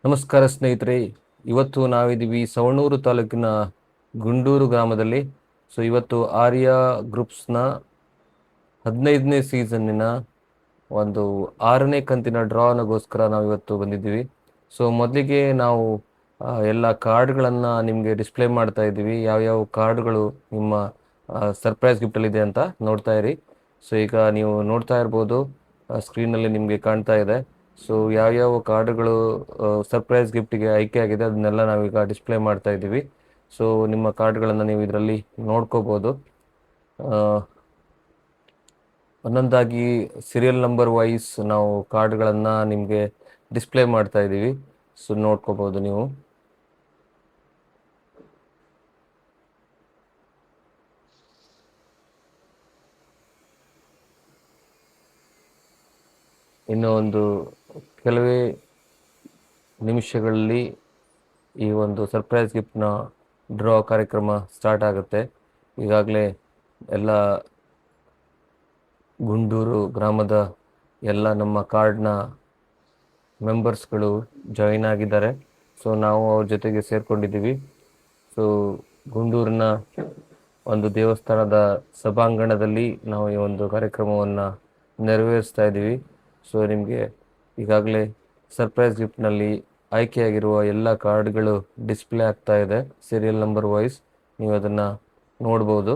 ನಮಸ್ಕಾರ ಸ್ನೇಹಿತರೆ. ಇವತ್ತು ನಾವಿದ್ದೀವಿ ಸವಣೂರು ತಾಲೂಕಿನ ಗುಂಡೂರು ಗ್ರಾಮದಲ್ಲಿ. ಇವತ್ತು ಆರ್ಯ ಗ್ರೂಪ್ಸ್ನ 15ನೇ ಸೀಸನ್ನಿನ ಒಂದು 6ನೇ ಕಂತಿನ ಡ್ರಾನಗೋಸ್ಕರ ನಾವು ಇವತ್ತು ಬಂದಿದ್ದೀವಿ. ಮೊದಲಿಗೆ ನಾವು ಎಲ್ಲ ಕಾರ್ಡ್ಗಳನ್ನು ನಿಮಗೆ ಡಿಸ್ಪ್ಲೇ ಮಾಡ್ತಾ ಇದ್ದೀವಿ. ಯಾವ್ಯಾವ ಕಾರ್ಡ್ಗಳು ನಿಮ್ಮ ಸರ್ಪ್ರೈಸ್ ಗಿಫ್ಟಲ್ಲಿದೆ ಅಂತ ನೋಡ್ತಾ ಇರಿ. ಈಗ ನೀವು ನೋಡ್ತಾ ಇರ್ಬೋದು, ಸ್ಕ್ರೀನಲ್ಲಿ ನಿಮಗೆ ಕಾಣ್ತಾ ಇದೆ. ಯಾವ್ಯಾವ ಕಾರ್ಡ್ಗಳು ಸರ್ಪ್ರೈಸ್ ಗಿಫ್ಟಿಗೆ ಆಯ್ಕೆ ಆಗಿದೆ ಅದನ್ನೆಲ್ಲ ನಾವೀಗ ಡಿಸ್ಪ್ಲೇ ಮಾಡ್ತಾ ಇದ್ದೀವಿ. ನಿಮ್ಮ ಕಾರ್ಡ್ಗಳನ್ನು ನೀವು ಇದರಲ್ಲಿ ನೋಡ್ಕೋಬೋದು. ಒಂದೊಂದಾಗಿ ಸೀರಿಯಲ್ ನಂಬರ್ ವೈಸ್ ನಾವು ಕಾರ್ಡ್ಗಳನ್ನು ನಿಮಗೆ ಡಿಸ್ಪ್ಲೇ ಮಾಡ್ತಾ ಇದ್ದೀವಿ. ನೋಡ್ಕೋಬೋದು ನೀವು. ಇನ್ನು ಒಂದು ಕೆಲವೇ ನಿಮಿಷಗಳಲ್ಲಿ ಈ ಒಂದು ಸರ್ಪ್ರೈಸ್ ಗಿಫ್ಟ್ನ ಡ್ರಾ ಕಾರ್ಯಕ್ರಮ ಸ್ಟಾರ್ಟ್ ಆಗುತ್ತೆ. ಈಗಾಗಲೇ ಎಲ್ಲ ಗುಂಡೂರು ಗ್ರಾಮದ ಎಲ್ಲ ನಮ್ಮ ಕಾರ್ಡ್ನ ಮೆಂಬರ್ಸ್ಗಳು ಜಾಯಿನ್ ಆಗಿದ್ದಾರೆ. ನಾವು ಅವ್ರ ಜೊತೆಗೆ ಸೇರ್ಕೊಂಡಿದ್ದೀವಿ. ಗುಂಡೂರಿನ ಒಂದು ದೇವಸ್ಥಾನದ ಸಭಾಂಗಣದಲ್ಲಿ ನಾವು ಈ ಒಂದು ಕಾರ್ಯಕ್ರಮವನ್ನು ನೆರವೇರಿಸ್ತಾ ಇದ್ದೀವಿ. ನಿಮಗೆ ಈಗಾಗಲೇ ಸರ್ಪ್ರೈಸ್ ಗಿಫ್ಟ್ನಲ್ಲಿ ಆಯ್ಕೆಯಾಗಿರುವ ಎಲ್ಲ ಕಾರ್ಡ್ಗಳು ಡಿಸ್ಪ್ಲೇ ಆಗ್ತಾ ಇದೆ ಸೀರಿಯಲ್ ನಂಬರ್ ವೈಸ್. ನೀವು ಅದನ್ನು ನೋಡ್ಬೋದು.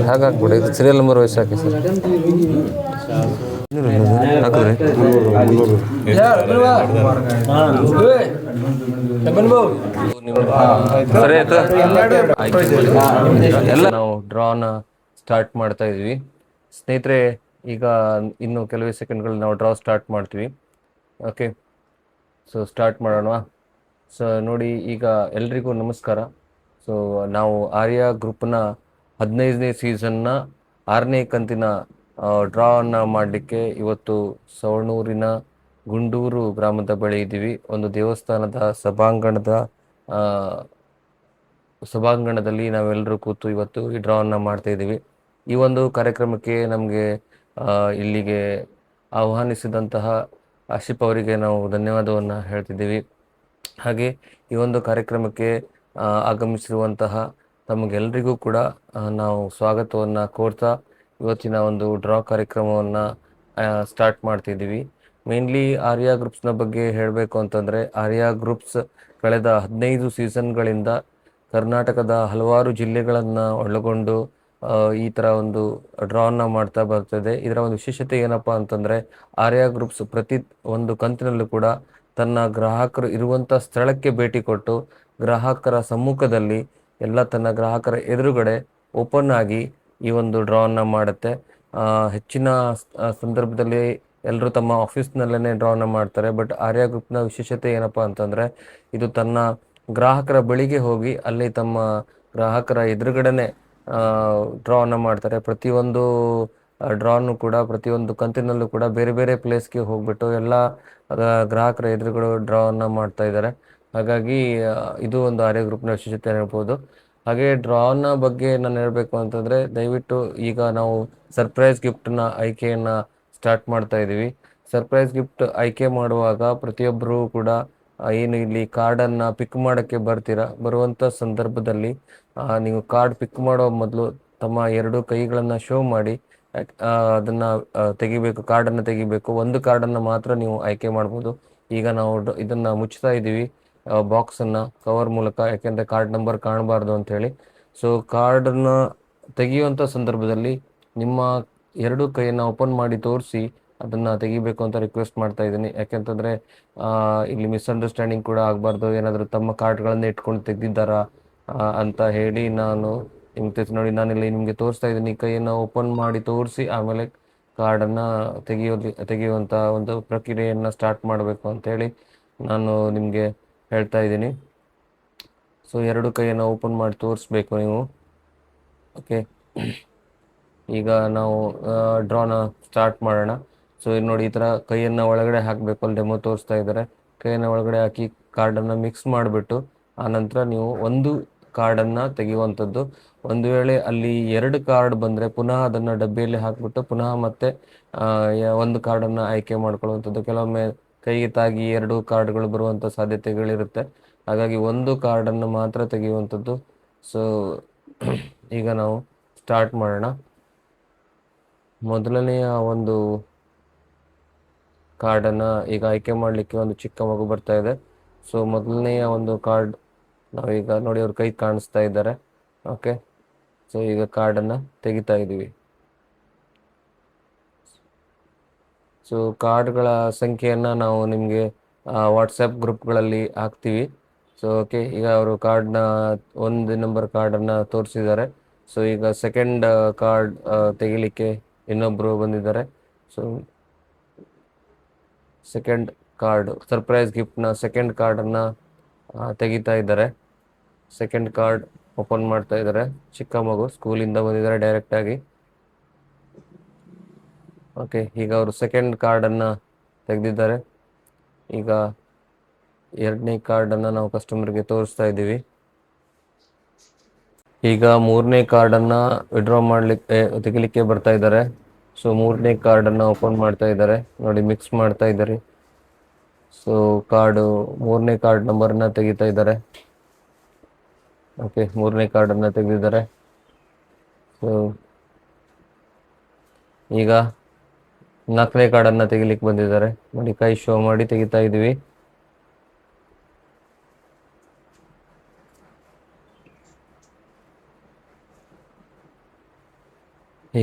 ಹಾಗಾಕ್ಬಿಡಿ, ಇದು ಸೀರಿಯಲ್ ನಂಬರ್ ವೈಸ್ ಹಾಕಿ ಸರ್. ಹಾಕಿದ್ರಿ ಸರಿ ಆಯ್ತು. ಎಲ್ಲ ನಾವು ಡ್ರಾನ ಸ್ಟಾರ್ಟ್ ಮಾಡ್ತಾ ಇದ್ವಿ ಸ್ನೇಹಿತರೆ. ಈಗ ಇನ್ನು ಕೆಲವೇ ಸೆಕೆಂಡ್ಗಳು ನಾವು ಡ್ರಾ ಸ್ಟಾರ್ಟ್ ಮಾಡ್ತೀವಿ. ಓಕೆ, ಸ್ಟಾರ್ಟ್ ಮಾಡೋಣ. ನೋಡಿ, ಈಗ ಎಲ್ರಿಗೂ ನಮಸ್ಕಾರ. ಸೊ ನಾವು ಆರ್ಯ ಗ್ರೂಪ್ನ 15ನೇ ಸೀಸನ್ನ 6ನೇ ಕಂತಿನ ಡ್ರಾವನ್ನು ಮಾಡಲಿಕ್ಕೆ ಇವತ್ತು ಸವಣೂರಿನ ಗುಂಡೂರು ಗ್ರಾಮದ ಬಳಿ ಇದ್ದೀವಿ. ಒಂದು ದೇವಸ್ಥಾನದ ಸಭಾಂಗಣದಲ್ಲಿ ನಾವೆಲ್ಲರೂ ಕೂತು ಇವತ್ತು ಈ ಡ್ರಾವನ್ನು ಮಾಡ್ತಾ ಇದ್ದೀವಿ. ಈ ಒಂದು ಕಾರ್ಯಕ್ರಮಕ್ಕೆ ನಮಗೆ ಇಲ್ಲಿಗೆ ಆಹ್ವಾನಿಸಿದಂತಹ ಆಶಿಪ್ ಅವರಿಗೆ ನಾವು ಧನ್ಯವಾದವನ್ನು ಹೇಳ್ತಿದ್ದೀವಿ. ಹಾಗೆ ಈ ಒಂದು ಕಾರ್ಯಕ್ರಮಕ್ಕೆ ಆಗಮಿಸಿರುವಂತಹ ತಮಗೆಲ್ಲರಿಗೂ ಕೂಡ ನಾವು ಸ್ವಾಗತವನ್ನು ಕೋರ್ತಾ ಇವತ್ತಿನ ಒಂದು ಡ್ರಾ ಕಾರ್ಯಕ್ರಮವನ್ನು ಸ್ಟಾರ್ಟ್ ಮಾಡ್ತಿದ್ದೀವಿ. ಮೇನ್ಲಿ ಆರ್ಯ ಗ್ರೂಪ್ಸ್ನ ಬಗ್ಗೆ ಹೇಳಬೇಕು ಅಂತಂದರೆ, ಆರ್ಯ ಗ್ರೂಪ್ಸ್ ಕಳೆದ 15 ಸೀಸನ್ಗಳಿಂದ ಕರ್ನಾಟಕದ ಹಲವಾರು ಜಿಲ್ಲೆಗಳನ್ನು ಒಳಗೊಂಡು ಈ ಥರ ಒಂದು ಡ್ರಾವನ್ನು ಮಾಡ್ತಾ ಬರ್ತದೆ. ಇದರ ಒಂದು ವಿಶೇಷತೆ ಏನಪ್ಪ ಅಂತಂದರೆ, ಆರ್ಯ ಗ್ರೂಪ್ಸ್ ಪ್ರತಿ ಒಂದು ಕಂತಿನಲ್ಲೂ ಕೂಡ ತನ್ನ ಗ್ರಾಹಕರು ಇರುವಂಥ ಸ್ಥಳಕ್ಕೆ ಭೇಟಿ ಕೊಟ್ಟು ಗ್ರಾಹಕರ ಸಮ್ಮುಖದಲ್ಲಿ ಎಲ್ಲ ತನ್ನ ಗ್ರಾಹಕರ ಎದುರುಗಡೆ ಓಪನ್ ಆಗಿ ಈ ಒಂದು ಡ್ರಾವನ್ನು ಮಾಡುತ್ತೆ. ಹೆಚ್ಚಿನ ಸಂದರ್ಭದಲ್ಲಿ ಎಲ್ಲರೂ ತಮ್ಮ ಆಫೀಸ್ನಲ್ಲೇ ಡ್ರಾವನ್ನು ಮಾಡ್ತಾರೆ. ಬಟ್ ಆರ್ಯ ಗ್ರೂಪ್ನ ವಿಶೇಷತೆ ಏನಪ್ಪ ಅಂತಂದರೆ, ಇದು ತನ್ನ ಗ್ರಾಹಕರ ಬಳಿಗೆ ಹೋಗಿ ಅಲ್ಲಿ ತಮ್ಮ ಗ್ರಾಹಕರ ಎದುರುಗಡೆನೆ ಡ್ರಾವನ್ನು ಮಾಡ್ತಾರೆ. ಪ್ರತಿಯೊಂದು ಡ್ರಾನು ಕೂಡ ಪ್ರತಿಯೊಂದು ಕಂತಿನಲ್ಲೂ ಕೂಡ ಬೇರೆ ಬೇರೆ ಪ್ಲೇಸ್ಗೆ ಹೋಗ್ಬಿಟ್ಟು ಎಲ್ಲ ಗ್ರಾಹಕರ ಎದುರುಗಳು ಡ್ರಾವನ್ನು ಮಾಡ್ತಾ ಇದ್ದಾರೆ. ಹಾಗಾಗಿ ಇದು ಒಂದು ಆರ್ಯ ಗ್ರೂಪ್ನ ವಿಶೇಷತೆ ಹೇಳ್ಬೋದು. ಹಾಗೆ ಡ್ರಾನ ಬಗ್ಗೆ ನಾನು ಹೇಳಬೇಕು ಅಂತಂದರೆ, ದಯವಿಟ್ಟು ಈಗ ನಾವು ಸರ್ಪ್ರೈಸ್ ಗಿಫ್ಟ್ನ ಆಯ್ಕೆಯನ್ನು ಸ್ಟಾರ್ಟ್ ಮಾಡ್ತಾ ಇದ್ದೀವಿ. ಸರ್ಪ್ರೈಸ್ ಗಿಫ್ಟ್ ಆಯ್ಕೆ ಮಾಡುವಾಗ ಪ್ರತಿಯೊಬ್ಬರೂ ಕೂಡ ಏನು ಇಲ್ಲಿ ಕಾರ್ಡನ್ನು ಪಿಕ್ ಮಾಡೋಕ್ಕೆ ಬರುವಂಥ ಸಂದರ್ಭದಲ್ಲಿ ನೀವು ಕಾರ್ಡ್ ಪಿಕ್ ಮಾಡೋ ಮೊದಲು ತಮ್ಮ 2 ಕೈಗಳನ್ನು ಶೋ ಮಾಡಿ ಅದನ್ನು ತೆಗಿಬೇಕು, ಕಾರ್ಡನ್ನು ತೆಗಿಬೇಕು. ಒಂದು ಕಾರ್ಡನ್ನು ಮಾತ್ರ ನೀವು ಆಯ್ಕೆ ಮಾಡ್ಬೋದು. ಈಗ ನಾವು ಇದನ್ನು ಮುಚ್ತಾ ಇದ್ದೀವಿ ಬಾಕ್ಸನ್ನು ಕವರ್ ಮೂಲಕ, ಯಾಕೆಂದರೆ ಕಾರ್ಡ್ ನಂಬರ್ ಕಾಣಬಾರ್ದು ಅಂಥೇಳಿ. ಸೊ ಕಾರ್ಡನ್ನು ತೆಗೆಯುವಂಥ ಸಂದರ್ಭದಲ್ಲಿ ನಿಮ್ಮ 2 ಕೈಯನ್ನು ಓಪನ್ ಮಾಡಿ ತೋರಿಸಿ ಅದನ್ನು ತೆಗಿಬೇಕು ಅಂತ ರಿಕ್ವೆಸ್ಟ್ ಮಾಡ್ತಾ ಇದ್ದೀನಿ. ಯಾಕೆಂತಂದರೆ ಇಲ್ಲಿ ಮಿಸ್ಅಂಡರ್ಸ್ಟ್ಯಾಂಡಿಂಗ್ ಕೂಡ ಆಗಬಾರ್ದು. ಏನಾದರೂ ತಮ್ಮ ಕಾರ್ಡ್ಗಳನ್ನು ಇಟ್ಕೊಂಡು ತೆಗೆದಿದ್ದಾರಾ ಅಂತ ಹೇಳಿ ನಾನು ನಿಮ್ಗೆ ನೋಡಿ, ನಾನಿಲ್ಲಿ ನಿಮಗೆ ತೋರಿಸ್ತಾ ಇದ್ದೀನಿ. ಕೈಯನ್ನು ಓಪನ್ ಮಾಡಿ ತೋರಿಸಿ ಆಮೇಲೆ ಕಾರ್ಡನ್ನು ತೆಗೆಯುವಂಥ ಒಂದು ಪ್ರಕ್ರಿಯೆಯನ್ನು ಸ್ಟಾರ್ಟ್ ಮಾಡಬೇಕು ಅಂತೇಳಿ ನಾನು ನಿಮಗೆ ಹೇಳ್ತಾ ಇದ್ದೀನಿ. ಸೊ 2 ಕೈಯನ್ನು ಓಪನ್ ಮಾಡಿ ತೋರಿಸ್ಬೇಕು ನೀವು. ಓಕೆ, ಈಗ ನಾವು ಡ್ರಾನ ಸ್ಟಾರ್ಟ್ ಮಾಡೋಣ. ಸೊ ಇಲ್ಲಿ ನೋಡಿ, ಈ ಥರ ಕೈಯನ್ನು ಒಳಗಡೆ ಹಾಕಬೇಕು. ಅಲ್ಲಿ ಡೆಮೋ ತೋರಿಸ್ತಾ ಇದ್ದಾರೆ. ಕೈಯನ್ನು ಒಳಗಡೆ ಹಾಕಿ ಕಾರ್ಡನ್ನು ಮಿಕ್ಸ್ ಮಾಡಿಬಿಟ್ಟು ಆನಂತರ ನೀವು ಒಂದು ಕಾರ್ಡನ್ನು ತೆಗೆಯುವಂಥದ್ದು. ಒಂದು ವೇಳೆ ಅಲ್ಲಿ 2 ಕಾರ್ಡ್ ಬಂದರೆ ಪುನಃ ಅದನ್ನು ಡಬ್ಬಿಯಲ್ಲಿ ಹಾಕಿಬಿಟ್ಟು ಪುನಃ ಮತ್ತೆ ಒಂದು ಕಾರ್ಡನ್ನು ಆಯ್ಕೆ ಮಾಡ್ಕೊಳ್ಳುವಂಥದ್ದು. ಕೆಲವೊಮ್ಮೆ ಕೈಗೆ ತಾಗಿ 2 ಕಾರ್ಡ್ಗಳು ಬರುವಂಥ ಸಾಧ್ಯತೆಗಳಿರುತ್ತೆ. ಹಾಗಾಗಿ ಒಂದು ಕಾರ್ಡನ್ನು ಮಾತ್ರ ತೆಗೆಯುವಂಥದ್ದು. ಸೊ ಈಗ ನಾವು ಸ್ಟಾರ್ಟ್ ಮಾಡೋಣ. ಮೊದಲನೆಯ ಒಂದು ಕಾರ್ಡನ್ನು ಈಗ ಆಯ್ಕೆ ಮಾಡಲಿಕ್ಕೆ ಒಂದು ಚಿಕ್ಕ ಮಗು ಬರ್ತಾ ಇದೆ. ಸೊ ಮೊದಲನೆಯ ಒಂದು ಕಾರ್ಡ್ ನಾವೀಗ ನೋಡಿ, ಅವ್ರ ಕೈ ಕಾಣಿಸ್ತಾ ಇದ್ದಾರೆ. ಓಕೆ, ಸೊ ಈಗ ಕಾರ್ಡನ್ನು ತೆಗಿತಾ ಇದ್ದೀವಿ. ಸೊ ಕಾರ್ಡ್ಗಳ ಸಂಖ್ಯೆಯನ್ನು ನಾವು ನಿಮಗೆ ವಾಟ್ಸಪ್ ಗ್ರೂಪ್ಗಳಲ್ಲಿ ಹಾಕ್ತೀವಿ. ಸೊ ಓಕೆ, ಈಗ ಅವರು ಕಾರ್ಡ್ನ 1 ನಂಬರ್ ಕಾರ್ಡನ್ನು ತೋರಿಸಿದ್ದಾರೆ. ಸೊ ಈಗ ಸೆಕೆಂಡ್ ಕಾರ್ಡ್ ತೆಗಿಲಿಕ್ಕೆ ಇನ್ನೊಬ್ಬರು ಬಂದಿದ್ದಾರೆ. ಸೊ ಸೆಕೆಂಡ್ ಕಾರ್ಡ್ ಸರ್ಪ್ರೈಸ್ ಗಿಫ್ಟ್ನ ಸೆಕೆಂಡ್ ಕಾರ್ಡನ್ನು ತೆಗಿತಾ ಇದ್ದಾರೆ. ಸೆಕೆಂಡ್ ಕಾರ್ಡ್ ಓಪನ್ ಮಾಡ್ತಾ ಇದ್ದಾರೆ. ಚಿಕ್ಕ ಮಗು ಸ್ಕೂಲಿಂದ ಬಂದಿದ್ದಾರೆ ಡೈರೆಕ್ಟಾಗಿ. ಓಕೆ, ಈಗ ಅವರು ಸೆಕೆಂಡ್ ಕಾರ್ಡನ್ನು ತೆಗೆದಿದ್ದಾರೆ. ಈಗ 2ನೇ ಕಾರ್ಡನ್ನು ನಾವು ಕಸ್ಟಮರ್ಗೆ ತೋರಿಸ್ತಾ ಇದ್ದೀವಿ. ಈಗ 3ನೇ ಕಾರ್ಡನ್ನು ವಿಡ್ರಾ ತೆಗಿಲಿಕ್ಕೆ ಬರ್ತಾ ಇದ್ದಾರೆ. ಸೊ 3ನೇ ಕಾರ್ಡನ್ನು ಓಪನ್ ಮಾಡ್ತಾ ಇದ್ದಾರೆ. ನೋಡಿ, ಮಿಕ್ಸ್ ಮಾಡ್ತಾ ಇದ್ದಾರೆ. ಸೊ 3ನೇ ಕಾರ್ಡ್ ನಂಬರನ್ನು ತೆಗಿತಾ ಇದ್ದಾರೆ. ಓಕೆ, 3ನೇ ಕಾರ್ಡನ್ನು ತೆಗೆದಿದ್ದಾರೆ. ಸೊ ಈಗ 4ನೇ ಕಾರ್ಡನ್ನು ತೆಗಿಲಿಕ್ಕೆ ಬಂದಿದ್ದಾರೆ. ನೋಡಿ, ಕೈ ಶೋ ಮಾಡಿ ತೆಗಿತಾ ಇದ್ದೀವಿ.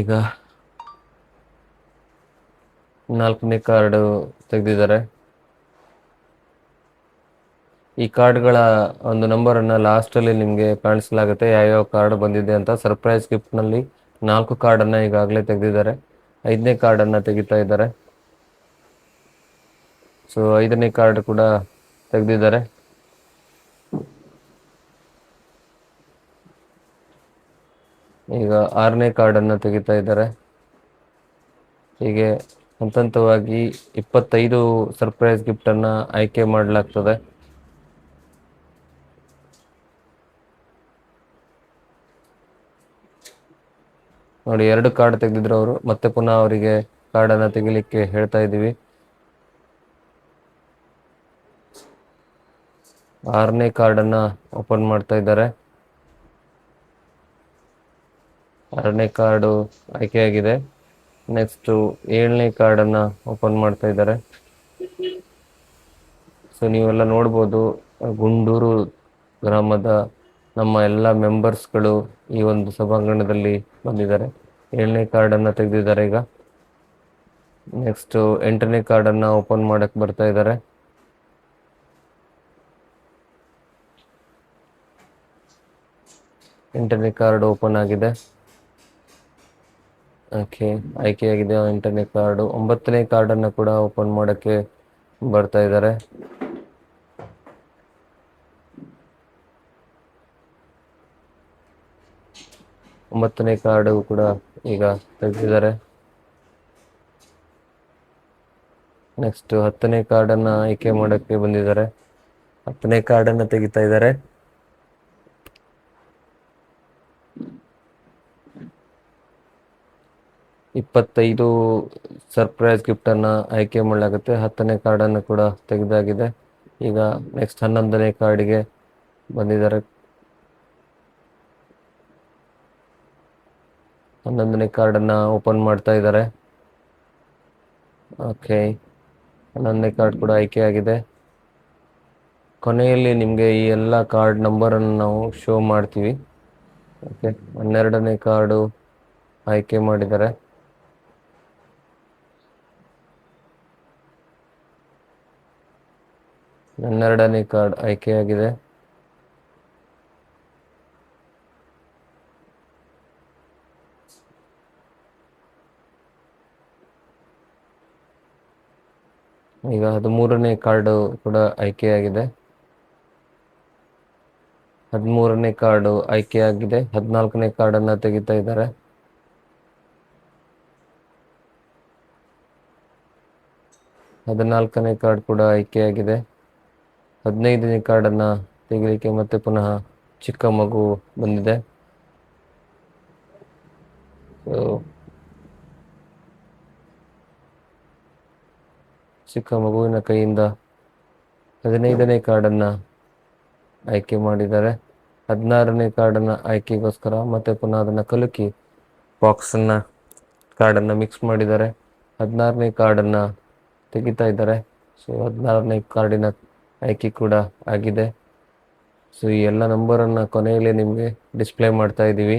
ಈಗ 4ನೇ ಕಾರ್ಡ್ ತೆಗೆದಿದ್ದಾರೆ. ಈ ಕಾರ್ಡ್ಗಳ ಒಂದು ನಂಬರನ್ನು ಲಾಸ್ಟಲ್ಲಿ ನಿಮಗೆ ಕಾಣಿಸಲಾಗುತ್ತೆ ಯಾವ್ಯಾವ ಕಾರ್ಡ್ ಬಂದಿದೆ ಅಂತ. ಸರ್ಪ್ರೈಸ್ ಗಿಫ್ಟ್ನಲ್ಲಿ 4 ಕಾರ್ಡನ್ನು ಈಗಾಗಲೇ ತೆಗೆದಿದ್ದಾರೆ. 5ನೇ ಕಾರ್ಡನ್ನು ತೆಗಿತಾ ಇದ್ದಾರೆ. ಸೊ 5ನೇ ಕಾರ್ಡ್ ಕೂಡ ತೆಗೆದಿದ್ದಾರೆ. ಈಗ 6ನೇ ಕಾರ್ಡನ್ನು ತೆಗಿತಾ ಇದ್ದಾರೆ. ಹೀಗೆ ಹಂತವಾಗಿ 25 ಸರ್ಪ್ರೈಸ್ ಗಿಫ್ಟನ್ನು ಆಯ್ಕೆ ಮಾಡಲಾಗ್ತದೆ. ನೋಡಿ, 2 ಕಾರ್ಡ್ ತೆಗೆದಿದ್ರು ಅವರು. ಮತ್ತೆ ಪುನಃ ಅವರಿಗೆ ಕಾರ್ಡನ್ನು ತೆಗಿಲಿಕ್ಕೆ ಹೇಳ್ತಾ ಇದ್ದೀವಿ. 6ನೇ ಕಾರ್ಡನ್ನು ಓಪನ್ ಮಾಡ್ತಾ ಇದ್ದಾರೆ. 6ನೇ ಕಾರ್ಡು ಆಯ್ಕೆಯಾಗಿದೆ. ನೆಕ್ಸ್ಟ್ 7ನೇ ಕಾರ್ಡನ್ನು ಓಪನ್ ಮಾಡ್ತಾ ಇದ್ದಾರೆ. ಸೊ ನೀವೆಲ್ಲ ನೋಡ್ಬೋದು, ಗುಂಡೂರು ಗ್ರಾಮದ ನಮ್ಮ ಎಲ್ಲ ಮೆಂಬರ್ಸ್ಗಳು ಈ ಒಂದು ಸಭಾಂಗಣದಲ್ಲಿ ಬಂದಿದ್ದಾರೆ. 7ನೇ ಕಾರ್ಡನ್ನು ತೆಗೆದಿದ್ದಾರೆ. ಈಗ ನೆಕ್ಸ್ಟ್ 8ನೇ ಕಾರ್ಡನ್ನು ಓಪನ್ ಮಾಡಕ್ಕೆ ಬರ್ತಾ ಇದ್ದಾರೆ. 8ನೇ ಕಾರ್ಡ್ ಓಪನ್ ಆಗಿದೆ. ಓಕೆ, ಆಯ್ಕೆಯಾಗಿದೆ 8ನೇ ಕಾರ್ಡು. 9ನೇ ಕಾರ್ಡನ್ನು ಕೂಡ ಓಪನ್ ಮಾಡೋಕ್ಕೆ ಬರ್ತಾ ಇದ್ದಾರೆ. 9ನೇ ಕಾರ್ಡು ಕೂಡ ಈಗ ತೆಗೆದಿದ್ದಾರೆ. ನೆಕ್ಸ್ಟ್ 10ನೇ ಕಾರ್ಡನ್ನು ಆಯ್ಕೆ ಮಾಡೋಕ್ಕೆ ಬಂದಿದ್ದಾರೆ. 10ನೇ ಕಾರ್ಡನ್ನು ತೆಗಿತಾ ಇದ್ದಾರೆ. ಇಪ್ಪತ್ತೈದು ಸರ್ಪ್ರೈಸ್ ಗಿಫ್ಟನ್ನು ಆಯ್ಕೆ ಮಾಡಲಾಗುತ್ತೆ. 10ನೇ ಕಾರ್ಡನ್ನು ಕೂಡ ತೆಗೆದಾಗಿದೆ. ಈಗ ನೆಕ್ಸ್ಟ್ 11ನೇ ಕಾರ್ಡಿಗೆ ಬಂದಿದ್ದಾರೆ. 11ನೇ ಕಾರ್ಡನ್ನು ಓಪನ್ ಮಾಡ್ತಾ ಇದ್ದಾರೆ. ಓಕೆ, 11ನೇ ಕಾರ್ಡ್ ಕೂಡ ಆಯ್ಕೆಯಾಗಿದೆ. ಕೊನೆಯಲ್ಲಿ ನಿಮಗೆ ಈ ಎಲ್ಲ ಕಾರ್ಡ್ ನಂಬರನ್ನು ನಾವು ಶೋ ಮಾಡ್ತೀವಿ. ಓಕೆ, 12ನೇ ಕಾರ್ಡು ಆಯ್ಕೆ ಮಾಡಿದ್ದಾರೆ. 12ನೇ ಕಾರ್ಡ್ ಆಯ್ಕೆಯಾಗಿದೆ. ಈಗ 13ನೇ ಕಾರ್ಡು ಕೂಡ ಆಯ್ಕೆಯಾಗಿದೆ. 13ನೇ ಕಾರ್ಡು ಆಯ್ಕೆಯಾಗಿದೆ. 14ನೇ ಕಾರ್ಡನ್ನು ತೆಗಿತಾ ಇದ್ದಾರೆ. 14ನೇ ಕಾರ್ಡ್ ಕೂಡ ಆಯ್ಕೆಯಾಗಿದೆ. 15ನೇ ಕಾರ್ಡನ್ನು ತೆಗಿಲಿಕ್ಕೆ ಮತ್ತೆ ಪುನಃ ಚಿಕ್ಕ ಮಗು ಬಂದಿದೆ. ಚಿಕ್ಕ ಮಗುವಿನ ಕೈಯಿಂದ 15ನೇ ಕಾರ್ಡನ್ನು ಆಯ್ಕೆ ಮಾಡಿದ್ದಾರೆ. 16ನೇ ಕಾರ್ಡನ್ನು ಆಯ್ಕೆಗೋಸ್ಕರ ಮತ್ತೆ ಪುನಃ ಅದನ್ನು ಕಲಕಿ ಬಾಕ್ಸನ್ನು ಕಾರ್ಡನ್ನು ಮಿಕ್ಸ್ ಮಾಡಿದ್ದಾರೆ. 16ನೇ ಕಾರ್ಡನ್ನು ತೆಗಿತಾ ಇದ್ದಾರೆ. ಸೊ 16ನೇ ಕಾರ್ಡಿನ ಆಯ್ಕೆ ಕೂಡ ಆಗಿದೆ. ಸೊ ಈ ಎಲ್ಲ ನಂಬರನ್ನು ಕೊನೆಯಲ್ಲಿ ನಿಮಗೆ ಡಿಸ್ಪ್ಲೇ ಮಾಡ್ತಾ ಇದ್ದೀವಿ.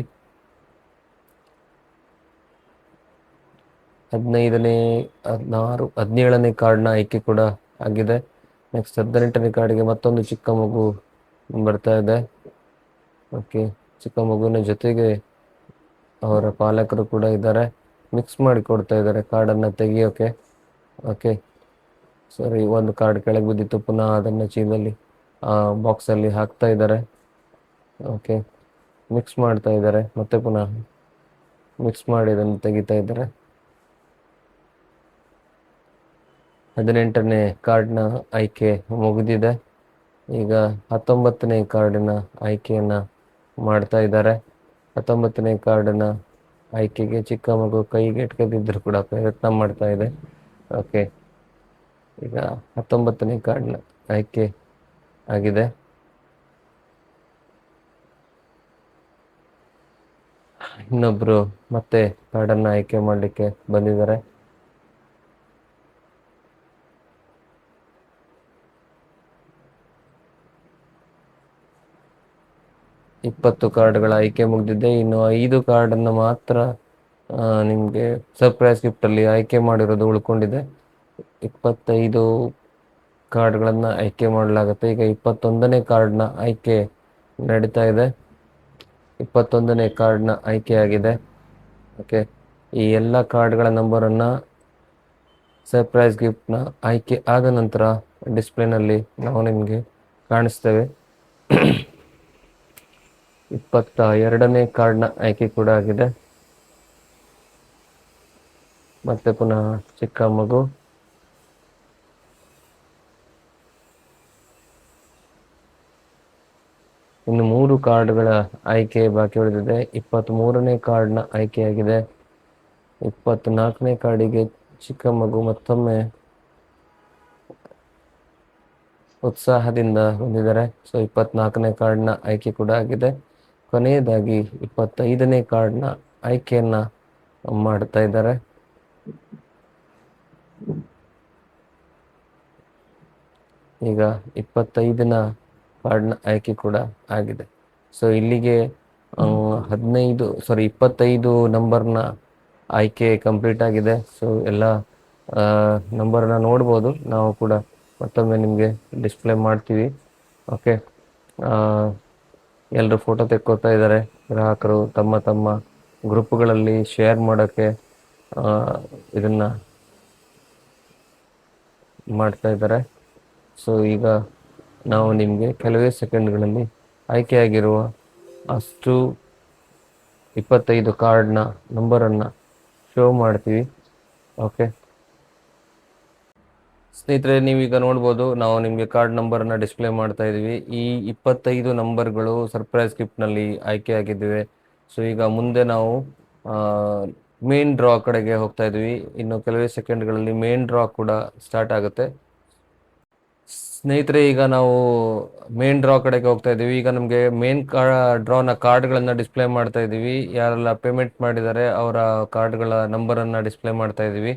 15ನೇ, 16, 17ನೇ ಕಾರ್ಡ್ನ ಆಯ್ಕೆ ಕೂಡ ಆಗಿದೆ. ನೆಕ್ಸ್ಟ್ 18ನೇ ಕಾರ್ಡಿಗೆ ಮತ್ತೊಂದು ಚಿಕ್ಕ ಮಗು ಬರ್ತಾ ಇದೆ. ಓಕೆ, ಚಿಕ್ಕ ಮಗುವಿನ ಜೊತೆಗೆ ಅವರ ಪಾಲಕರು ಕೂಡ ಇದ್ದಾರೆ. ಮಿಕ್ಸ್ ಮಾಡಿ ಕೊಡ್ತಾ ಇದ್ದಾರೆ ಕಾರ್ಡನ್ನು ತೆಗಿಯೋಕೆ. ಓಕೆ, ಸರಿ, ಒಂದು ಕಾರ್ಡ್ ಕೆಳಗೆ ಬಿದ್ದಿತ್ತು. ಪುನಃ ಅದನ್ನು ಚೀಲದಲ್ಲಿ ಬಾಕ್ಸಲ್ಲಿ ಹಾಕ್ತಾ ಇದ್ದಾರೆ. ಓಕೆ, ಮಿಕ್ಸ್ ಮಾಡ್ತಾ ಇದ್ದಾರೆ. ಮತ್ತೆ ಪುನಃ ಮಿಕ್ಸ್ ಮಾಡಿ ಅದನ್ನು ತೆಗಿತಾ ಇದ್ದಾರೆ. 18ನೇ ಕಾರ್ಡ್ನ ಆಯ್ಕೆ ಮುಗಿದಿದೆ. ಈಗ 19ನೇ ಕಾರ್ಡಿನ ಆಯ್ಕೆಯನ್ನು ಮಾಡ್ತಾ ಇದ್ದಾರೆ. 19ನೇ ಕಾರ್ಡಿನ ಆಯ್ಕೆಗೆ ಚಿಕ್ಕ ಮಗು ಕೈಗೆ ಎಟ್ಕದಿದ್ದರೂ ಕೂಡ ಪ್ರಯತ್ನ ಮಾಡ್ತಾ ಇದೆ. ಓಕೆ, ಈಗ 19ನೇ ಕಾರ್ಡ್ನ ಆಯ್ಕೆ ಆಗಿದೆ. ಇನ್ನೊಬ್ರು ಮತ್ತೆ ಕಾರ್ಡನ್ನು ಆಯ್ಕೆ ಮಾಡಲಿಕ್ಕೆ ಬಂದಿದ್ದಾರೆ. 20 ಕಾರ್ಡ್ಗಳ ಆಯ್ಕೆ ಮುಗಿದಿದೆ. ಇನ್ನು 5 ಕಾರ್ಡನ್ನು ಮಾತ್ರ ನಿಮಗೆ ಸರ್ಪ್ರೈಸ್ ಗಿಫ್ಟಲ್ಲಿ ಆಯ್ಕೆ ಮಾಡಿರೋದು ಉಳ್ಕೊಂಡಿದೆ. 25 ಕಾರ್ಡ್ಗಳನ್ನು ಆಯ್ಕೆ ಮಾಡಲಾಗುತ್ತೆ. ಈಗ 21ನೇ ಕಾರ್ಡ್ನ ಆಯ್ಕೆ ನಡೀತಾ ಇದೆ. 21ನೇ ಕಾರ್ಡ್ನ ಆಯ್ಕೆ ಆಗಿದೆ. ಓಕೆ, ಈ ಎಲ್ಲ ಕಾರ್ಡ್ಗಳ ನಂಬರನ್ನು ಸರ್ಪ್ರೈಸ್ ಗಿಫ್ಟ್ನ ಆಯ್ಕೆ ಆದ ನಂತರ ಡಿಸ್ಪ್ಲೇನಲ್ಲಿ ನಾವು ನಿಮಗೆ ಕಾಣಿಸ್ತೇವೆ. 22ನೇ ಕಾರ್ಡ್ನ ಆಯ್ಕೆ ಕೂಡ ಆಗಿದೆ. ಮತ್ತೆ ಪುನಃ ಚಿಕ್ಕ ಮಗು. ಇನ್ನು 3 ಕಾರ್ಡ್ಗಳ ಆಯ್ಕೆ ಬಾಕಿ ಉಳಿದಿದೆ. 23ನೇ ಕಾರ್ಡ್ನ ಆಯ್ಕೆಯಾಗಿದೆ. 24ನೇ ಕಾರ್ಡಿಗೆ ಚಿಕ್ಕ ಮಗು ಮತ್ತೊಮ್ಮೆ ಉತ್ಸಾಹದಿಂದ ಬಂದಿದ್ದಾರೆ. ಸೊ 24ನೇ ಕಾರ್ಡ್ನ ಆಯ್ಕೆ ಕೂಡ ಆಗಿದೆ. ಕೊನೆಯದಾಗಿ 25ನೇ ಕಾರ್ಡ್ನ ಆಯ್ಕೆಯನ್ನ ಮಾಡ್ತಾ ಇದ್ದಾರೆ. ಈಗ 25ನ ಕಾರ್ಡ್ನ ಆಯ್ಕೆ ಕೂಡ ಆಗಿದೆ. ಸೊ ಇಲ್ಲಿಗೆ 25 ನಂಬರ್ನ ಆಯ್ಕೆ ಕಂಪ್ಲೀಟ್ ಆಗಿದೆ. ಸೊ ಎಲ್ಲ ನಂಬರ್ನ ನೋಡ್ಬೋದು. ನಾವು ಕೂಡ ಮತ್ತೊಮ್ಮೆ ನಿಮಗೆ ಡಿಸ್ಪ್ಲೇ ಮಾಡ್ತೀವಿ. ಓಕೆ, ಎಲ್ಲರೂ ಫೋಟೋ ತೆಕ್ಕೋತಾ ಇದ್ದಾರೆ. ಗ್ರಾಹಕರು ತಮ್ಮ ತಮ್ಮ ಗ್ರೂಪ್ಗಳಲ್ಲಿ ಶೇರ್ ಮಾಡೋಕ್ಕೆ ಇದನ್ನ ಮಾಡ್ತಾ ಇದ್ದಾರೆ. ಸೊ ಈಗ ನಾವು ನಿಮಗೆ ಕೆಲವೇ ಸೆಕೆಂಡ್ಗಳಲ್ಲಿ ಆಯ್ಕೆಯಾಗಿರುವ ಅಷ್ಟು 25 ಕಾರ್ಡ್ನ ನಂಬರನ್ನು ಶೋ ಮಾಡ್ತೀವಿ. ಓಕೆ ಸ್ನೇಹಿತರೆ, ನೀವೀಗ ನೋಡ್ಬೋದು, ನಾವು ನಿಮಗೆ ಕಾರ್ಡ್ ನಂಬರನ್ನು ಡಿಸ್ಪ್ಲೇ ಮಾಡ್ತಾ ಇದ್ದೀವಿ. ಈ 25 ನಂಬರ್ಗಳು ಸರ್ಪ್ರೈಸ್ ಗಿಫ್ಟ್ನಲ್ಲಿ ಆಯ್ಕೆಯಾಗಿದ್ದಾವೆ. ಸೊ ಈಗ ಮುಂದೆ ನಾವು ಮೇನ್ ಡ್ರಾ ಕಡೆಗೆ ಹೋಗ್ತಾ ಇದ್ವಿ. ಇನ್ನು ಕೆಲವೇ ಸೆಕೆಂಡ್ಗಳಲ್ಲಿ ಮೇನ್ ಡ್ರಾ ಕೂಡ ಸ್ಟಾರ್ಟ್ ಆಗುತ್ತೆ. ಸ್ನೇಹಿತರೆ, ಈಗ ನಾವು ಮೇನ್ ಡ್ರಾ ಕಡೆಗೆ ಹೋಗ್ತಾ ಇದ್ದೀವಿ. ಈಗ ನಮಗೆ ಮೇನ್ ಡ್ರಾನ ಕಾರ್ಡ್ಗಳನ್ನು ಡಿಸ್ಪ್ಲೇ ಮಾಡ್ತಾ ಇದ್ದೀವಿ. ಯಾರೆಲ್ಲ ಪೇಮೆಂಟ್ ಮಾಡಿದ್ದಾರೆ ಅವರ ಕಾರ್ಡ್ಗಳ ನಂಬರನ್ನು ಡಿಸ್ಪ್ಲೇ ಮಾಡ್ತಾ ಇದ್ದೀವಿ.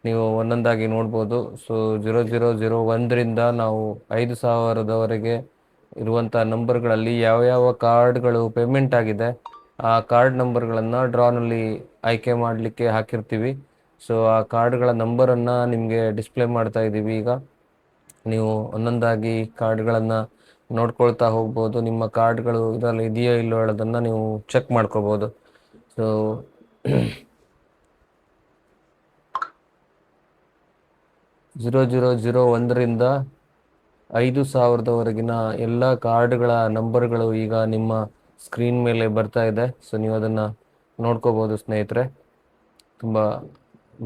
ನೀವು ಒಂದೊಂದಾಗಿ ನೋಡ್ಬೋದು. ಸೊ 0001ರಿಂದ ನಾವು 5000ದವರೆಗೆ ಇರುವಂಥ ನಂಬರ್ಗಳಲ್ಲಿ ಯಾವ ಕಾರ್ಡ್ಗಳು ಪೇಮೆಂಟ್ ಆಗಿದೆ ಆ ಕಾರ್ಡ್ ನಂಬರ್ಗಳನ್ನು ಡ್ರಾನಲ್ಲಿ ಆಯ್ಕೆ ಮಾಡಲಿಕ್ಕೆ ಹಾಕಿರ್ತೀವಿ. ಸೊ ಆ ಕಾರ್ಡ್ಗಳ ನಂಬರನ್ನು ನಿಮಗೆ ಡಿಸ್ಪ್ಲೇ ಮಾಡ್ತಾ ಇದ್ದೀವಿ. ಈಗ ನೀವು ಒಂದೊಂದಾಗಿ ಕಾರ್ಡ್ಗಳನ್ನು ನೋಡ್ಕೊಳ್ತಾ ಹೋಗ್ಬೋದು. ನಿಮ್ಮ ಕಾರ್ಡ್ಗಳು ಇದರಲ್ಲಿ ಇದೆಯೋ ಇಲ್ಲೋ ಹೇಳೋದನ್ನು ನೀವು ಚೆಕ್ ಮಾಡ್ಕೋಬೋದು. ಸೊ 0001ರಿಂದ 5000ದವರೆಗಿನ ಎಲ್ಲ ಕಾರ್ಡ್ಗಳ ನಂಬರ್ಗಳು ಈಗ ನಿಮ್ಮ ಸ್ಕ್ರೀನ್ ಮೇಲೆ ಬರ್ತಾ ಇದೆ. ಸೊ ನೀವು ಅದನ್ನು ನೋಡ್ಕೋಬೋದು ಸ್ನೇಹಿತರೆ. ತುಂಬ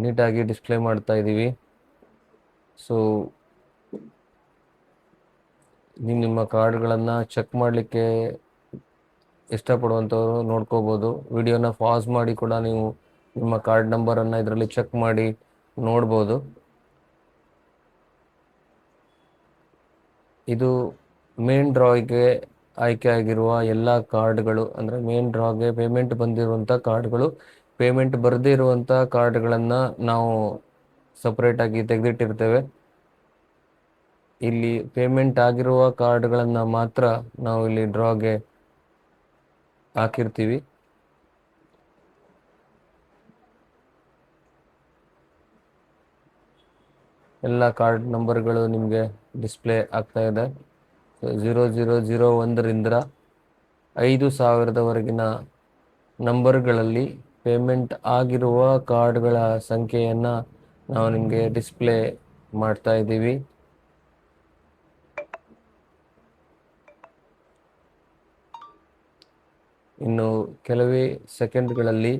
ನೀಟಾಗಿ ಡಿಸ್ಪ್ಲೇ ಮಾಡ್ತಾ ಇದ್ದೀವಿ. ಸೊ ನೀವು ನಿಮ್ಮ ಕಾರ್ಡ್ಗಳನ್ನು ಚೆಕ್ ಮಾಡಲಿಕ್ಕೆ ಇಷ್ಟಪಡುವಂಥವ್ರು ನೋಡ್ಕೋಬೋದು. ವಿಡಿಯೋನ ಪಾಸ್ ಮಾಡಿ ಕೂಡ ನೀವು ನಿಮ್ಮ ಕಾರ್ಡ್ ನಂಬರನ್ನು ಇದರಲ್ಲಿ ಚೆಕ್ ಮಾಡಿ ನೋಡ್ಬೋದು. ಇದು ಮೇನ್ ಡ್ರಾಗೆ ಆಯ್ಕೆ ಆಗಿರುವ ಎಲ್ಲ ಕಾರ್ಡ್ಗಳು, ಅಂದರೆ ಮೇನ್ ಡ್ರಾಗೆ ಪೇಮೆಂಟ್ ಬಂದಿರುವಂಥ ಕಾರ್ಡ್ಗಳು. ಪೇಮೆಂಟ್ ಬರದೇ ಇರುವಂಥ ಕಾರ್ಡ್ಗಳನ್ನು ನಾವು ಸಪ್ರೇಟಾಗಿ ತೆಗೆದಿಟ್ಟಿರ್ತೇವೆ. ಇಲ್ಲಿ ಪೇಮೆಂಟ್ ಆಗಿರುವ ಕಾರ್ಡ್ಗಳನ್ನು ಮಾತ್ರ ನಾವು ಇಲ್ಲಿ ಡ್ರಾಗೆ ಹಾಕಿರ್ತೀವಿ. ಎಲ್ಲ ಕಾರ್ಡ್ ನಂಬರ್ಗಳು ನಿಮಗೆ ಡಿಸ್ಪ್ಲೇ ಆಗ್ತಾ ಇದೆ. 0001ರಿಂದ 5000ದವರೆಗಿನ ನಂಬರ್ಗಳಲ್ಲಿ ಪೇಮೆಂಟ್ ಆಗಿರುವ ಕಾರ್ಡ್ಗಳ ಸಂಖ್ಯೆಯನ್ನು ನಾವು ನಿಮಗೆ ಡಿಸ್ಪ್ಲೇ ಮಾಡ್ತಾ ಇದ್ದೀವಿ. ಇನ್ನು ಕೆಲವೇ ಸೆಕೆಂಡ್ಗಳಲ್ಲಿ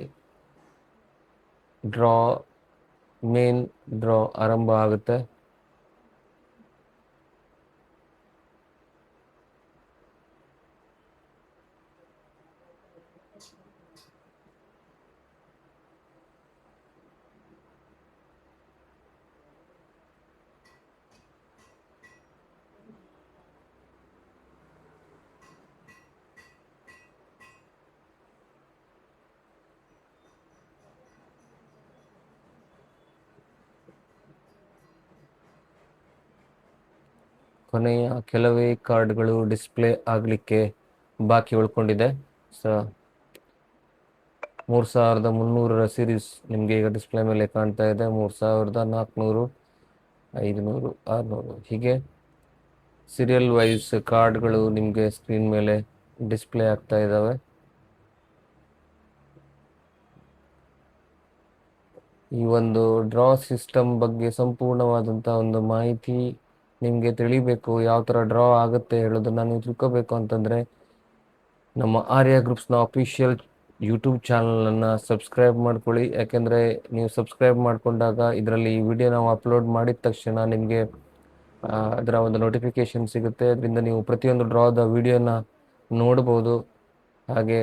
ಮೇನ್ ಡ್ರಾ ಆರಂಭ ಆಗುತ್ತೆ. ಕೊನೆಯ ಕೆಲವೇ ಕಾರ್ಡ್ಗಳು ಡಿಸ್ಪ್ಲೇ ಆಗಲಿಕ್ಕೆ ಬಾಕಿ ಉಳ್ಕೊಂಡಿದೆ. ಸೊ 3300ರ ಸೀರೀಸ್ ನಿಮಗೆ ಈಗ ಡಿಸ್ಪ್ಲೇ ಮೇಲೆ ಕಾಣ್ತಾ ಇದೆ. 3400, 500, 600 ಹೀಗೆ ಸೀರಿಯಲ್ ವೈಸ್ ಕಾರ್ಡ್ಗಳು ನಿಮಗೆ ಸ್ಕ್ರೀನ್ ಮೇಲೆ ಡಿಸ್ಪ್ಲೇ ಆಗ್ತಾ ಇದ್ದಾವೆ. ಈ ಒಂದು ಡ್ರಾ ಸಿಸ್ಟಮ್ ಬಗ್ಗೆ ಸಂಪೂರ್ಣವಾದಂಥ ಒಂದು ಮಾಹಿತಿ ನಿಮಗೆ ತಿಳಿಬೇಕು, ಯಾವ ಥರ ಡ್ರಾ ಆಗುತ್ತೆ ಹೇಳೋದನ್ನು ನೀವು ತಿಳ್ಕೋಬೇಕು ಅಂತಂದರೆ ನಮ್ಮ ಆರ್ಯ ಗ್ರೂಪ್ಸ್ನ ಅಫಿಷಿಯಲ್ ಯೂಟ್ಯೂಬ್ ಚಾನಲನ್ನು ಸಬ್ಸ್ಕ್ರೈಬ್ ಮಾಡ್ಕೊಳ್ಳಿ. ಯಾಕೆಂದರೆ ನೀವು ಸಬ್ಸ್ಕ್ರೈಬ್ ಮಾಡಿಕೊಂಡಾಗ ಇದರಲ್ಲಿ ಈ ವಿಡಿಯೋ ನಾವು ಅಪ್ಲೋಡ್ ಮಾಡಿದ ತಕ್ಷಣ ನಿಮಗೆ ಅದರ ಒಂದು ನೋಟಿಫಿಕೇಷನ್ ಸಿಗುತ್ತೆ. ಅದರಿಂದ ನೀವು ಪ್ರತಿಯೊಂದು ಡ್ರಾದ ವಿಡಿಯೋನ ನೋಡ್ಬೋದು. ಹಾಗೆ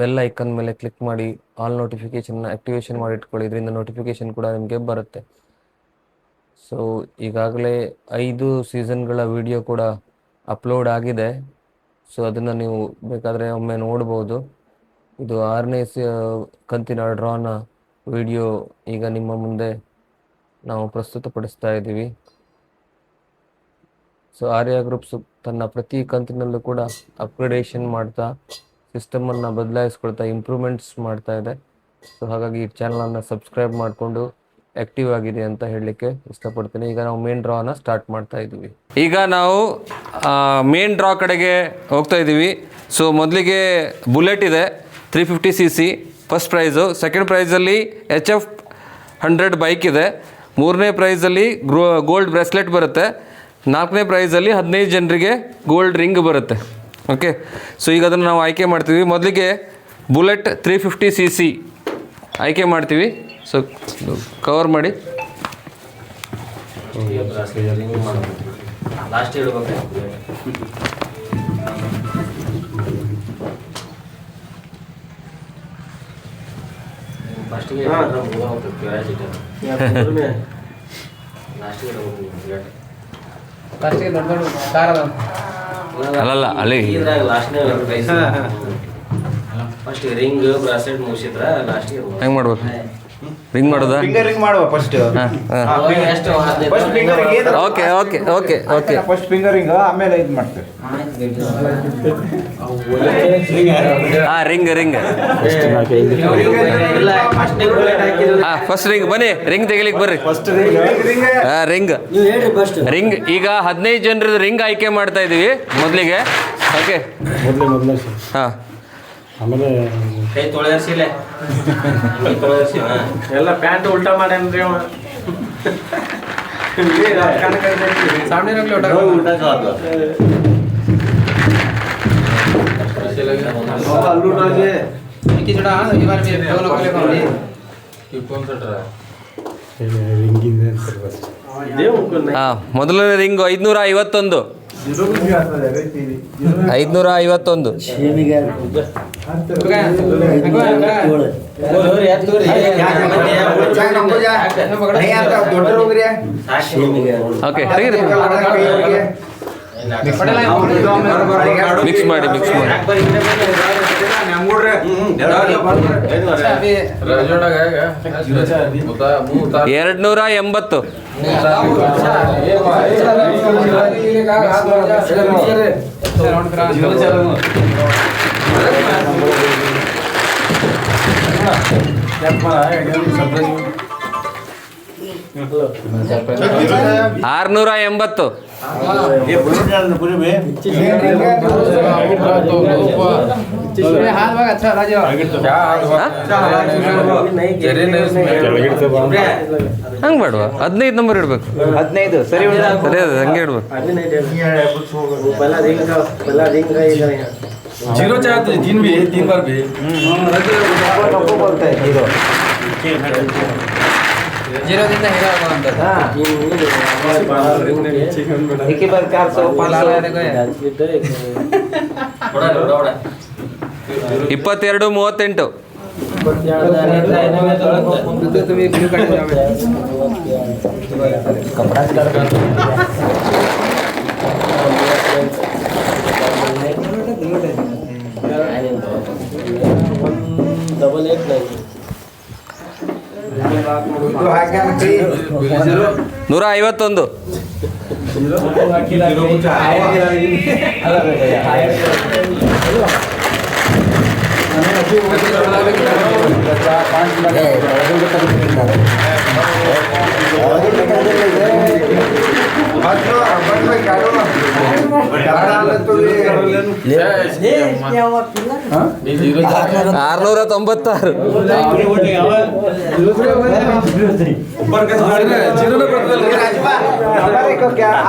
ಬೆಲ್ ಐಕನ್ ಮೇಲೆ ಕ್ಲಿಕ್ ಮಾಡಿ ಆಲ್ ನೋಟಿಫಿಕೇಷನ್ನ ಆ್ಯಕ್ಟಿವೇಶನ್ ಮಾಡಿಟ್ಕೊಳ್ಳಿ. ಇದರಿಂದ ನೋಟಿಫಿಕೇಷನ್ ಕೂಡ ನಿಮಗೆ ಬರುತ್ತೆ. ಸೊ ಈಗಾಗಲೇ 5 ಸೀಸನ್ಗಳ ವಿಡಿಯೋ ಕೂಡ ಅಪ್ಲೋಡ್ ಆಗಿದೆ. ಸೊ ಅದನ್ನು ನೀವು ಬೇಕಾದರೆ ಒಮ್ಮೆ ನೋಡ್ಬೋದು. ಇದು 6ನೇ ಕಂತಿನ ಡ್ರಾನ ವಿಡಿಯೋ ಈಗ ನಿಮ್ಮ ಮುಂದೆ ನಾವು ಪ್ರಸ್ತುತಪಡಿಸ್ತಾ ಇದ್ದೀವಿ. ಸೊ ಆರ್ಯ ಗ್ರೂಪ್ಸ್ ತನ್ನ ಪ್ರತಿ ಕಂತಿನಲ್ಲೂ ಕೂಡ ಅಪ್ಗ್ರೇಡೇಷನ್ ಮಾಡ್ತಾ ಸಿಸ್ಟಮನ್ನು ಬದಲಾಯಿಸ್ಕೊಳ್ತಾ ಇಂಪ್ರೂವ್ಮೆಂಟ್ಸ್ ಮಾಡ್ತಾ ಇದೆ. ಸೊ ಹಾಗಾಗಿ ಈ ಚಾನಲನ್ನು ಸಬ್ಸ್ಕ್ರೈಬ್ ಮಾಡಿಕೊಂಡು ಆ್ಯಕ್ಟಿವ್ ಆಗಿದೆ ಅಂತ ಹೇಳಲಿಕ್ಕೆ ಇಷ್ಟಪಡ್ತೀನಿ. ಈಗ ನಾವು ಮೇನ್ ಡ್ರಾನ ಸ್ಟಾರ್ಟ್ ಮಾಡ್ತಾ ಇದ್ದೀವಿ. ಈಗ ನಾವು ಮೇನ್ ಡ್ರಾ ಕಡೆಗೆ ಹೋಗ್ತಾ ಇದ್ದೀವಿ. ಸೊ ಮೊದಲಿಗೆ ಬುಲೆಟ್ ಇದೆ 350cc ಫಸ್ಟ್ ಪ್ರೈಸು. ಸೆಕೆಂಡ್ ಪ್ರೈಸಲ್ಲಿ HF 100 ಬೈಕ್ ಇದೆ. 3ನೇ ಪ್ರೈಸಲ್ಲಿ ಗೋಲ್ಡ್ ಬ್ರೆಸ್ಲೆಟ್ ಬರುತ್ತೆ. 4ನೇ ಪ್ರೈಸಲ್ಲಿ 15 ಜನರಿಗೆ ಗೋಲ್ಡ್ ರಿಂಗ್ ಬರುತ್ತೆ. ಓಕೆ, ಸೊ ಈಗ ಅದನ್ನು ನಾವು ಆಯ್ಕೆ ಮಾಡ್ತೀವಿ. ಮೊದಲಿಗೆ ಬುಲೆಟ್ 350cc ಆಯ್ಕೆ ಮಾಡ್ತೀವಿ. ಸೊ ಕವರ್ ಮಾಡಿ. ಅಲ್ಲಲ್ಲ ಅಲ್ಲಿ ಫಸ್ಟ್ ರಿಂಗ್ ಬ್ರಾಸ್ಲೆಟ್ ಮುಗಿಸಿದ್ರ ಲಾಸ್ಟ್ ಹೆಂಗೆ ಮಾಡ್ಬೇಕು? ರಿಂಗ್ ಮಾಡೋದಾ? ಫಿಂಗರ್ ರಿಂಗ್ ಮಾಡುವ first. Okay okay okay okay first finger ring ಆಮೇಲೆ ಇದು ಮಾಡ್ತೇವೆ. ರಿಂಗ್ ರಿಂಗ್ ಫಸ್ಟ್ ರಿಂಗ್ ಬನ್ನಿ, ರಿಂಗ್ ತೆಗಿಲಿಕ್ಕೆ ಬರ್ರಿ. ರಿಂಗ್ ರಿಂಗ್ ಈಗ 15 ಜನರದ್ದು ರಿಂಗ್ ಆಯ್ಕೆ ಮಾಡ್ತಾ ಇದೀವಿ ಮೊದಲಿಗೆ. ಓಕೆ, ಹಾಂ ಆಮೇಲೆ ಕೈ ತೊಳೆಸಿಲ್ಲ ಎಲ್ಲ ಪ್ಯಾಂಟ್ ಉಲ್ಟಾ ಮಾಡ್ಯಾನ್ರಿ ಅವ. ಮೊದಲನೇ ರಿಂಗ್ 551. 551 ಓಕೆ, ಮಿಕ್ಸ್ ಮಾಡಿ 280. ಆರ್ನೂರ 80. ಹಂಗೆ ಮಾಡುವ 15 ನಂಬರ್ ಇಡ್ಬೇಕು. 15 ಸರಿ ಸರಿ ಅದು ಹಂಗೆ ಇಡ್ಬೇಕು. 0 चाहते 3 भी 3 बार भी बोलता है 0 ಜೀರೋದಿಂದ ಹೀರೋ ಆಗುವಂತ एक बार 400 500 22 151. $696.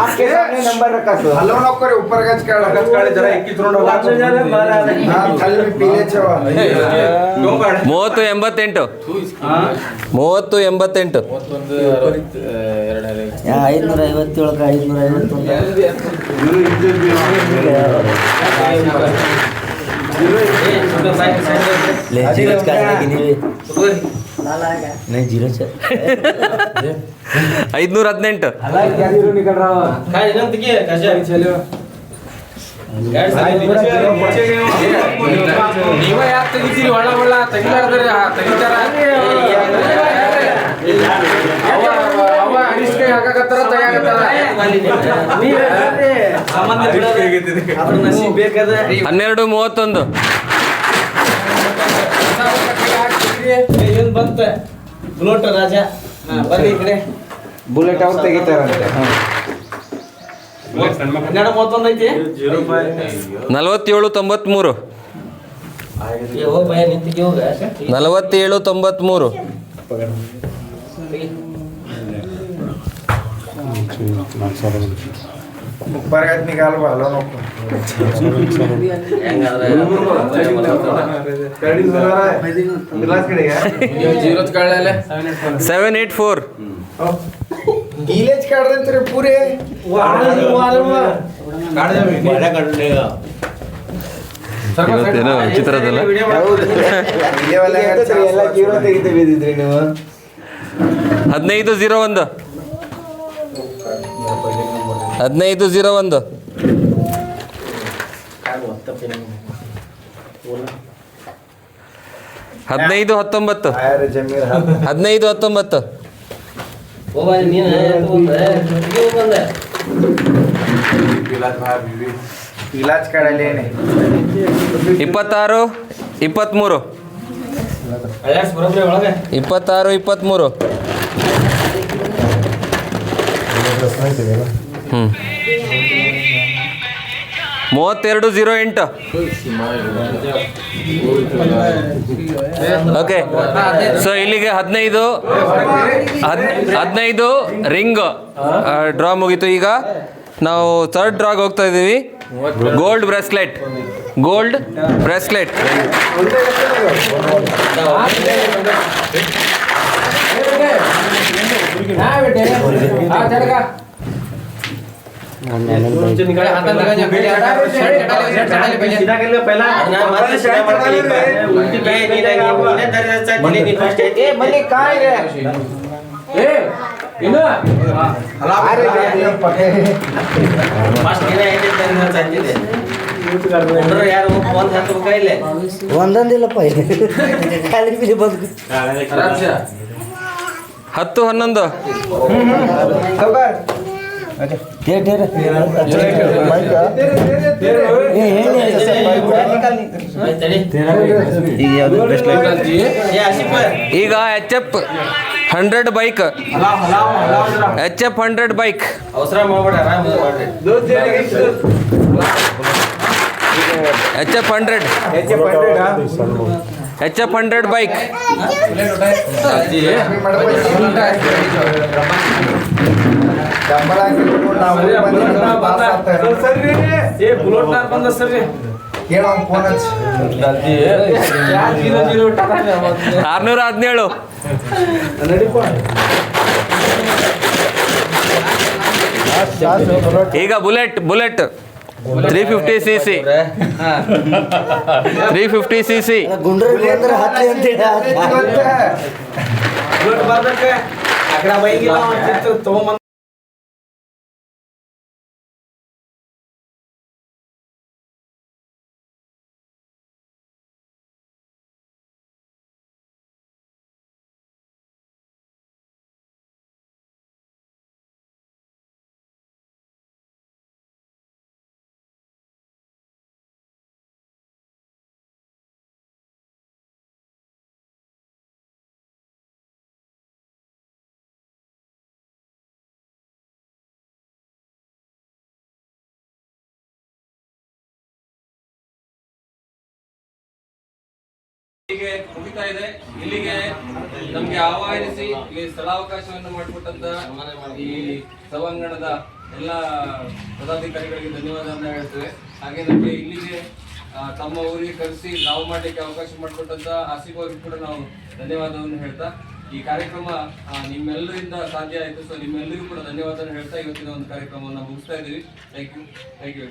आपके सामने नंबर रखा सो हलो नको रे ऊपर गच काळे जरा 21 रोड हां खाली में पीले छवा 3088. 3088. 518. काय नंतर की कशा ನೀವ ಯಾಕೆ ತೆಗಿತೀರಿ ಒಳ್ಳ ಒಳ್ಳ ತೆಗಿಲಾರ್ದ್ರೆ ತೆಗಿತಾರ ಅವ ಅನಿಷ್ಕೆ ಹಾಕಕತ್ತಾರ ತೆಗಿಯಾಕತ್ತಾರ $1231. ಏನ್ ಬಂತ ಬುಲೆಟ್ ರಾಜ ಬನ್ನಿ ಈ ಕಡೆ ಬುಲೆಟ್ ಅವ್ರು ತೆಗಿತಾರಂತೆ 1231 ಐತಿ 4793. ಹೋಗ್ ಭಯ ನಿಂತಿಗೆ ಹೋಗ 4793. ऊपर गच निकाल हलो नको गिलास कडेगा ಜೀರೋತ್ ಕಾಳಲೆ 784. गीलेच काढ रे पुरे ಇವತ್ತೇನೋ ಚಿತ್ರದಲ್ಲ. ಎಲ್ಲ ಜೀರೋ ತೆಗಿತ ಬಿದ್ದಿದ್ರಿ ನೀವು 1501. 1501. 1519. आयर जमीर 1519. ಹೋಗ ನೀನು ಬಂದ इलाज काढायला येणे 26 23. ಅಲ್ಲಾಡ್ಸ್ ಬರೋಬ್ರಿ ಒಳಗೆ 26 23. 3208. ಓಕೆ, ಸೊ ಇಲ್ಲಿಗೆ 15 ರಿಂಗ್ ಡ್ರಾ ಮುಗೀತು. ಈಗ ನಾವು ಥರ್ಡ್ ಡ್ರಾಗ್ ಹೋಗ್ತಾ ಇದ್ದೀವಿ. Gold bracelet. काय रे ಒಂದೊಂದಿಲ್ಲಪ್ಪ ಖಾಲಿ ಬಿಲಿ ಬಂದು 10-11. ಈಗ HF 100 ಬೈಕ್. HF 100 bike. ಅವಸರ ಮಾಡ್ಬೇಡ, ಆರಾಮ ಮಾಡ್ರಿ. HF 100. HF 100 bike. ಕೇಳೋ ಫೋನ್ ಹಚ್ಚಿ 617. ಈಗ ಬುಲೆಟ್ 350cc. 350cc. ಗುಂಡ್ರಿಗೆ ಅಂದ್ರೆ ಹತ್ತಿ ಅಂತೇಳಿ ಬರ್ದಕ್ಕೆ ಆ ಕಡೆ ಬೈಗಿಲ್ಲ ತಗೊಂಬಂದ ಹೀಗೆ ಮುಗಿತಾ ಇದೆ. ಇಲ್ಲಿಗೆ ನಮ್ಗೆ ಆಹ್ವಾನಿಸಿ ಇಲ್ಲಿ ಸ್ಥಳಾವಕಾಶವನ್ನು ಮಾಡಿಕೊಟ್ಟಂತ ಈ ಸಭಾಂಗಣದ ಎಲ್ಲ ಪದಾಧಿಕಾರಿಗಳಿಗೆ ಧನ್ಯವಾದವನ್ನು ಹೇಳ್ತೇವೆ. ಹಾಗೆ ನಮಗೆ ಇಲ್ಲಿಗೆ ತಮ್ಮ ಊರಿಗೆ ಕರೆಸಿ ನಾವು ಮಾಡಲಿಕ್ಕೆ ಅವಕಾಶ ಮಾಡಿಕೊಟ್ಟಂತ ಆಸಿಫ್ ಅವರಿಗೆ ಕೂಡ ನಾವು ಧನ್ಯವಾದವನ್ನು ಹೇಳ್ತಾ ಈ ಕಾರ್ಯಕ್ರಮ ನಿಮ್ಮೆಲ್ಲರಿಂದ ಸಾಧ್ಯ ಆಯಿತು. ಸೊ ನಿಮ್ಮೆಲ್ಲರಿಗೂ ಕೂಡ ಧನ್ಯವಾದವನ್ನು ಹೇಳ್ತಾ ಇವತ್ತಿನ ಒಂದು ಕಾರ್ಯಕ್ರಮವನ್ನು ಮುಗಿಸ್ತಾ ಇದ್ದೀವಿ. Thank you.